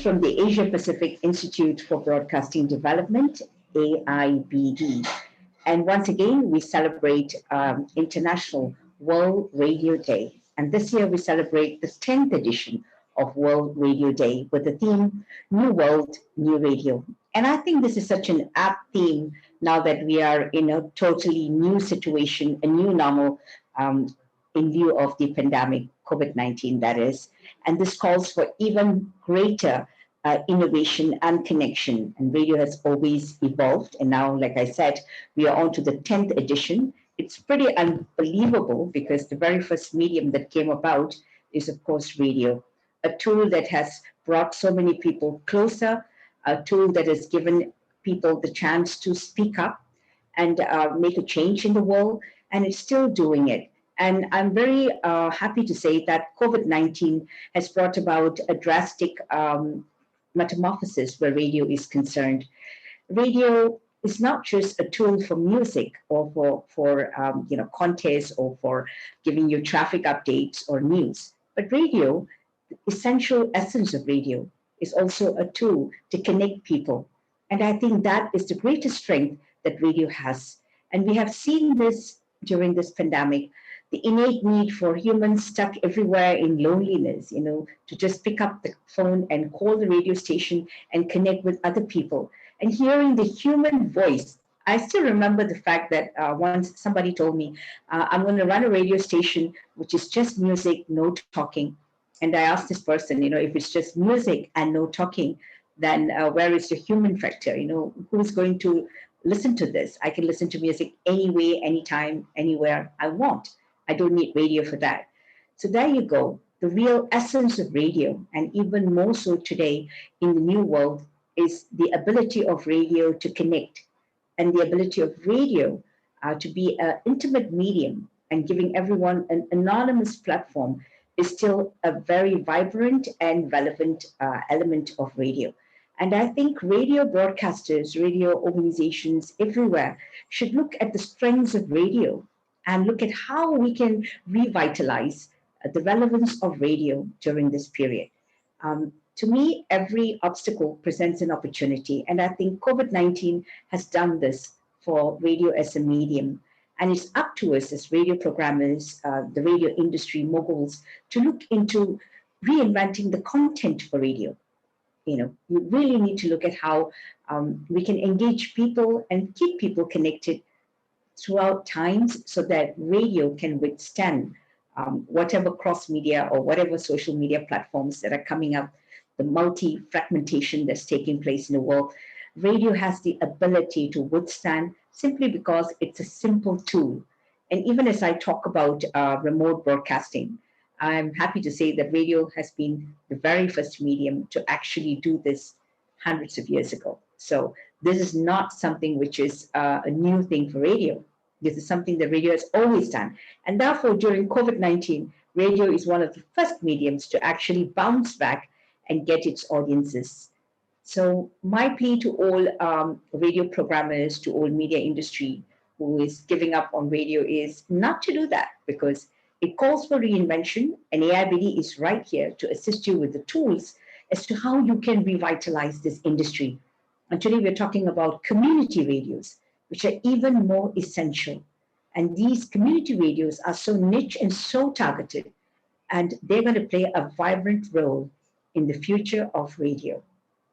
from the Asia Pacific Institute for Broadcasting Development, AIBD. And once again, we celebrate International World Radio Day. And this year we celebrate the 10th edition of World Radio Day with the theme, New World, New Radio. And I think this is such an apt theme now that we are in a totally new situation, a new normal in view of the pandemic, COVID-19 that is. And this calls for even greater innovation and connection. And radio has always evolved. And now, like I said, we are on to the 10th edition. It's pretty unbelievable because the very first medium that came about is, of course, radio, a tool that has brought so many people closer, a tool that has given people the chance to speak up and make a change in the world, and it's still doing it. And I'm very happy to say that COVID-19 has brought about a drastic metamorphosis where radio is concerned. Radio is not just a tool for music or for contests or for giving you traffic updates or news, but radio, the essential essence of radio, is also a tool to connect people. And I think that is the greatest strength that radio has. And we have seen this during this pandemic, the innate need for humans stuck everywhere in loneliness, to just pick up the phone and call the radio station and connect with other people. And hearing the human voice, I still remember the fact that once somebody told me, I'm going to run a radio station, which is just music, no talking. And I asked this person, if it's just music and no talking, then where is the human factor? Who's going to listen to this? I can listen to music anyway, anytime, anywhere I want. I don't need radio for that. So there you go. The real essence of radio, and even more so today in the new world, is the ability of radio to connect and the ability of radio to be an intimate medium and giving everyone an anonymous platform is still a very vibrant and relevant element of radio. And I think radio broadcasters, radio organizations everywhere should look at the strengths of radio and look at how we can revitalize the relevance of radio during this period. To me, every obstacle presents an opportunity. And I think COVID-19 has done this for radio as a medium. And it's up to us as radio programmers, the radio industry moguls, to look into reinventing the content for radio. You really need to look at how we can engage people and keep people connected throughout times so that radio can withstand whatever cross media or whatever social media platforms that are coming up, the multi-fragmentation that's taking place in the world. Radio has the ability to withstand simply because it's a simple tool. And even as I talk about remote broadcasting, I'm happy to say that radio has been the very first medium to actually do this hundreds of years ago. So this is not something which is a new thing for radio. This is something that radio has always done. And therefore, during COVID-19, radio is one of the first mediums to actually bounce back and get its audiences. So my plea to all radio programmers, to all media industry who is giving up on radio is not to do that, because it calls for reinvention, and AIBD is right here to assist you with the tools as to how you can revitalize this industry. And today we're talking about community radios, which are even more essential. And these community radios are so niche and so targeted, and they're going to play a vibrant role in the future of radio.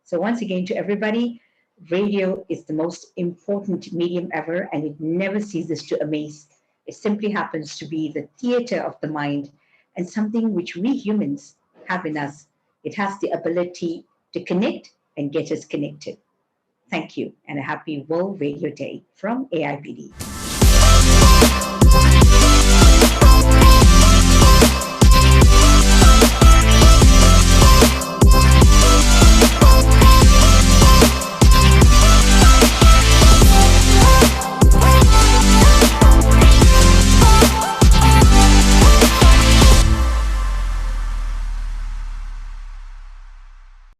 So once again, to everybody, radio is the most important medium ever, and it never ceases to amaze. It simply happens to be the theater of the mind and something which we humans have in us. It has the ability to connect and get us connected. Thank you, and a happy World Radio Day from AIBD.